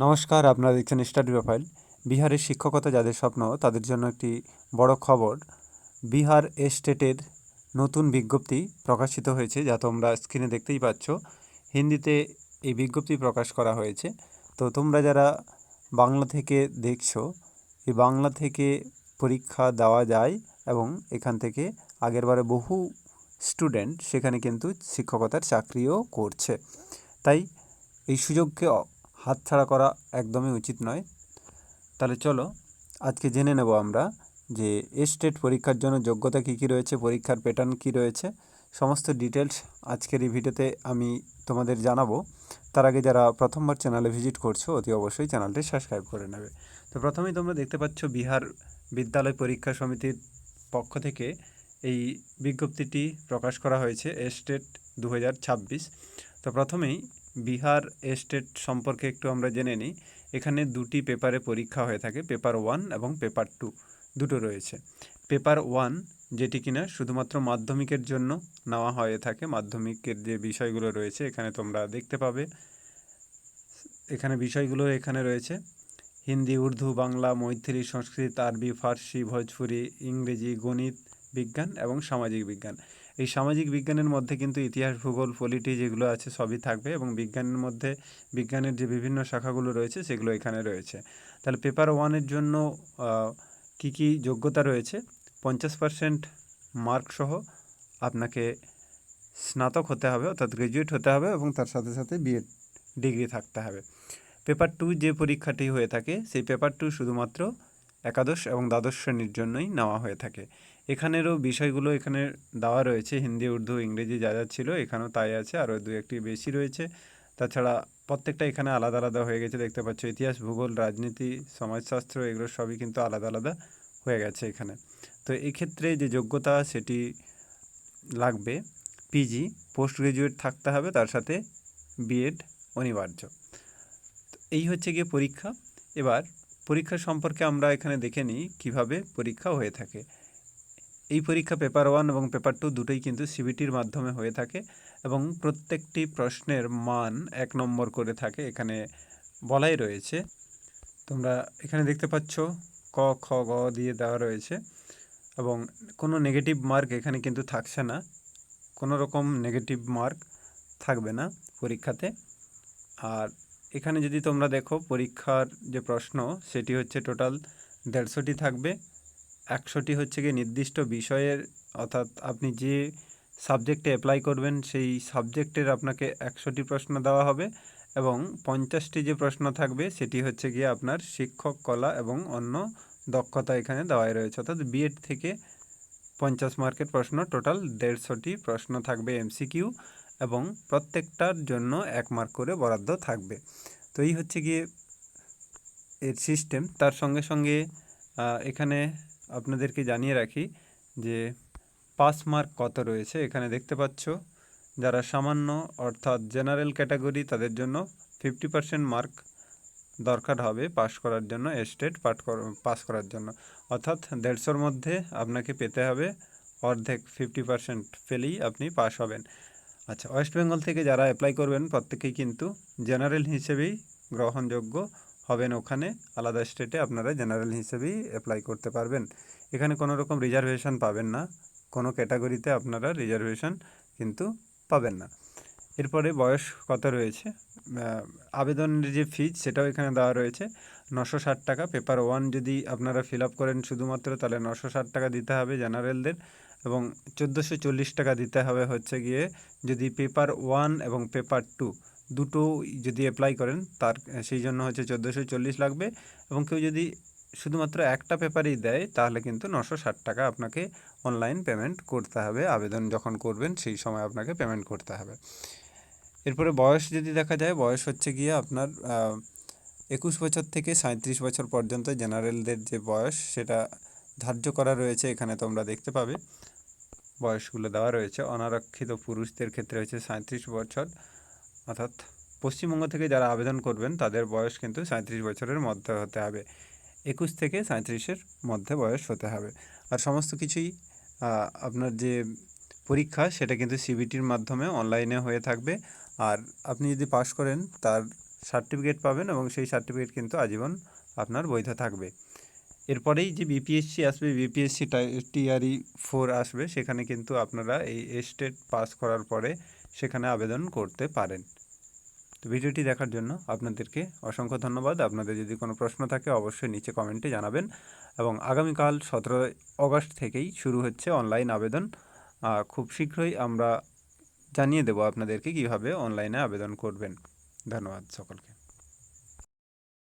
নমস্কার, আপনারা দেখছেন স্টাডি প্রোফাইল। বিহারের শিক্ষকতা যাদের স্বপ্ন তাদের জন্য একটি বড় খবর। বিহার স্টেটের নতুন বিজ্ঞপ্তি প্রকাশিত হয়েছে, যা তোমরা স্ক্রিনে দেখতেই পাচ্ছ। হিন্দিতে এই বিজ্ঞপ্তি প্রকাশ করা হয়েছে। তো তোমরা যারা বাংলা থেকে দেখছো, এই বাংলা থেকে পরীক্ষা দেওয়া যায় এবং এখান থেকে আগেরবারে বহু স্টুডেন্ট সেখানে কিন্তু শিক্ষকতার চাকরিও করছে। তাই এই সুযোগকে হাতছাড়া করা একদমই উচিত নয়। তাহলে চলো আজকে জেনে নেব আমরা যে স্টেট পরীক্ষার জন্য যোগ্যতা কী কী রয়েছে, পরীক্ষার প্যাটার্ন কী রয়েছে, সমস্ত ডিটেলস আজকের এই ভিডিওতে আমি তোমাদের জানাবো। তার আগে যারা প্রথমবার চ্যানেলে ভিজিট করছো অতি অবশ্যই চ্যানেলটি সাবস্ক্রাইব করে নেবে। তো প্রথমেই তোমরা দেখতে পাচ্ছ বিহার বিদ্যালয় পরীক্ষা সমিতির পক্ষ থেকে এই বিজ্ঞপ্তিটি প্রকাশ করা হয়েছে, স্টেট 2026। তো প্রথমেই বিহার স্টেট সম্পর্কে একটু আমরা জেনে নিই। এখানে দুটি পেপারে পরীক্ষা হয়ে থাকে, পেপার 1 এবং পেপার 2 দুটো রয়েছে। পেপার 1 যেটি কিনা শুধুমাত্র মাধ্যমিকের জন্য নেওয়া হয়ে থাকে। মাধ্যমিকের যে বিষয়গুলো রয়েছে এখানে তোমরা দেখতে পাবে। এখানে বিষয়গুলো এখানে রয়েছে হিন্দি, উর্দু, বাংলা, মৈথিলি, সংস্কৃত, আরবি, ফার্সি, ভোজপুরি, ইংরেজি, গণিত, বিজ্ঞান এবং সামাজিক বিজ্ঞান। এই সামাজিক বিজ্ঞানের মধ্যে কিন্তু ইতিহাস, ভূগোল, পলিটি যেগুলো আছে সবই থাকবে এবং বিজ্ঞানের মধ্যে বিজ্ঞানের যে বিভিন্ন শাখাগুলো রয়েছে সেগুলো এখানে রয়েছে। তাহলে পেপার 1-এর জন্য কি কি যোগ্যতা রয়েছে? 50% মার্ক সহ আপনাকে স্নাতক হতে হবে, অর্থাৎ গ্র্যাজুয়েট হতে হবে এবং তার সাথে সাথে বিএড ডিগ্রি থাকতে হবে। পেপার 2 যে পরীক্ষাটি হয়ে থাকে সেই পেপার 2 শুধুমাত্র একাদশ এবং দ্বাদশ শ্রেণীর জন্যই নেওয়া হয়ে থাকে। এখানেরও বিষয়গুলো এখানে দেওয়া রয়েছে, হিন্দি, উর্দু, ইংরেজি যা যা ছিল এখানেও তাই আছে, আরও দু একটি বেশি রয়েছে। তাছাড়া প্রত্যেকটা এখানে আলাদা আলাদা হয়ে গেছে, দেখতে পাচ্ছ। ইতিহাস, ভূগোল, রাজনীতি, সমাজশাস্ত্র এগুলো সবই কিন্তু আলাদা আলাদা হয়ে গেছে এখানে। তো এক্ষেত্রে যে যোগ্যতা সেটি লাগবে পিজি, পোস্ট গ্রাজুয়েট থাকতে হবে, তার সাথে বিএড অনিবার্য। এই হচ্ছে গিয়ে পরীক্ষা। এবার পরীক্ষা সম্পর্কে আমরা এখানে দেখে নিই কীভাবে পরীক্ষা হয়ে থাকে। এই পরীক্ষা পেপার 1 এবং পেপার 2 দুটোই কিন্তু সিবিটির মাধ্যমে হয়ে থাকে এবং প্রত্যেকটি প্রশ্নের মান 1 নম্বর করে থাকে। এখানে বলাই রয়েছে, তোমরা এখানে দেখতে পাচ্ছ ক, খ, গ দিয়ে দেওয়া রয়েছে এবং কোনো নেগেটিভ মার্ক এখানে কিন্তু থাকছে না। কোনো রকম নেগেটিভ মার্ক থাকবে না পরীক্ষাতে। আর এখানে যদি তোমরা দেখো পরীক্ষার যে প্রশ্ন সেটি হচ্ছে টোটাল 150টি থাকবে। 100টি হচ্ছে গিয়ে নির্দিষ্ট বিষয়ের, অর্থাৎ আপনি যে সাবজেক্টে অ্যাপ্লাই করবেন সেই সাবজেক্টের আপনাকে 100টি প্রশ্ন দেওয়া হবে এবং 50টি যে প্রশ্ন থাকবে সেটি হচ্ছে গিয়ে আপনার শিক্ষক, কলা এবং অন্য দক্ষতা এখানে দেওয়াই রয়েছে। অর্থাৎ বিএড থেকে 50 মার্কের প্রশ্ন, টোটাল 150টি প্রশ্ন থাকবে এমসিকিউ এবং প্রত্যেকটার জন্য 1 মার্ক করে বরাদ্দ থাকবে। তো এই হচ্ছে গিয়ে এর সিস্টেম। তার সঙ্গে সঙ্গে এখানে আপনাদেরকে জানিয়ে রাখি যে পাস মার্ক কত রয়েছে। এখানে দেখতে পাচ্ছ যারা সামান্য অর্থাৎ জেনারেল ক্যাটাগরি তাদের জন্য 50% মার্ক দরকার হবে পাস করার জন্য, স্টেট পাস করার জন্য। অর্থাৎ 150-র মধ্যে আপনাকে পেতে হবে অর্ধেক, 50% পেলেই আপনি পাস হবেন। আচ্ছা, ওয়েস্ট বেঙ্গল থেকে যারা অ্যাপ্লাই করবেন প্রত্যেকেই কিন্তু জেনারেল হিসেবেই গ্রহণযোগ্য হবেন। ওখানে আলাদা স্টেটে আপনারা জেনারেল হিসেবেই অ্যাপ্লাই করতে পারবেন। এখানে কোনো রকম রিজার্ভেশন পাবেন না, কোনো ক্যাটাগরিতে আপনারা রিজার্ভেশন কিন্তু পাবেন না। এরপরে বয়স কত রয়েছে, আবেদনের যে ফিজ সেটাও এখানে দেওয়া রয়েছে 960 টাকা। পেপার 1 যদি আপনারা ফিল আপ করেন শুধুমাত্র, তাহলে 960 টাকা দিতে হবে জেনারেলদের এবং 1440 টাকা দিতে হবে হচ্ছে গিয়ে যদি পেপার 1 এবং পেপার 2 দুটো যদি অ্যাপ্লাই করেন, তার সেই জন্য হচ্ছে 1440 লাগবে। এবং কেউ যদি শুধুমাত্র একটা পেপারই দেয় তাহলে কিন্তু 960 টাকা আপনাকে অনলাইন পেমেন্ট করতে হবে। আবেদন যখন করবেন সেই সময় আপনাকে পেমেন্ট করতে হবে। এরপরে বয়স যদি দেখা যায়, বয়স হচ্ছে গিয়ে আপনার 21 বছর থেকে 37 বছর পর্যন্ত জেনারেলদের যে বয়স সেটা ধার্য করা রয়েছে। এখানে তোমরা দেখতে পাবে বয়সগুলো দেওয়া রয়েছে। অনারক্ষিত পুরুষদের ক্ষেত্রে হচ্ছে 37 বছর, অর্থাৎ পশ্চিমবঙ্গ থেকে যারা আবেদন করবেন তাদের বয়স কিন্তু 37 বছরের মধ্যে হতে হবে। 21 থেকে 37-এর মধ্যে বয়স হতে হবে। আর সমস্ত কিছুই আপনার যে পরীক্ষা সেটা কিন্তু সিবিটির মাধ্যমে অনলাইনে হয়ে থাকবে। আর আপনি যদি পাস করেন তার সার্টিফিকেট পাবেন এবং সেই সার্টিফিকেট কিন্তু আজীবন আপনার বৈধ থাকবে। এরপরেই যে বিপিএসসি আসবে, বিপিএসসি টিআরই 4 আসবে, সেখানে কিন্তু আপনারা এই এস্টেট পাস করার পরে সেখানে আবেদন করতে পারেন। তো ভিডিওটি দেখার জন্য আপনাদেরকে অসংখ্য ধন্যবাদ। আপনাদের যদি কোনো প্রশ্ন থাকে অবশ্যই নিচে কমেন্টে জানাবেন এবং আগামীকাল 17 অগস্ট থেকেই শুরু হচ্ছে অনলাইন আবেদন। খুব শীঘ্রই আমরা জানিয়ে দেব আপনাদেরকে কীভাবে অনলাইনে আবেদন করবেন। ধন্যবাদ সকলকে।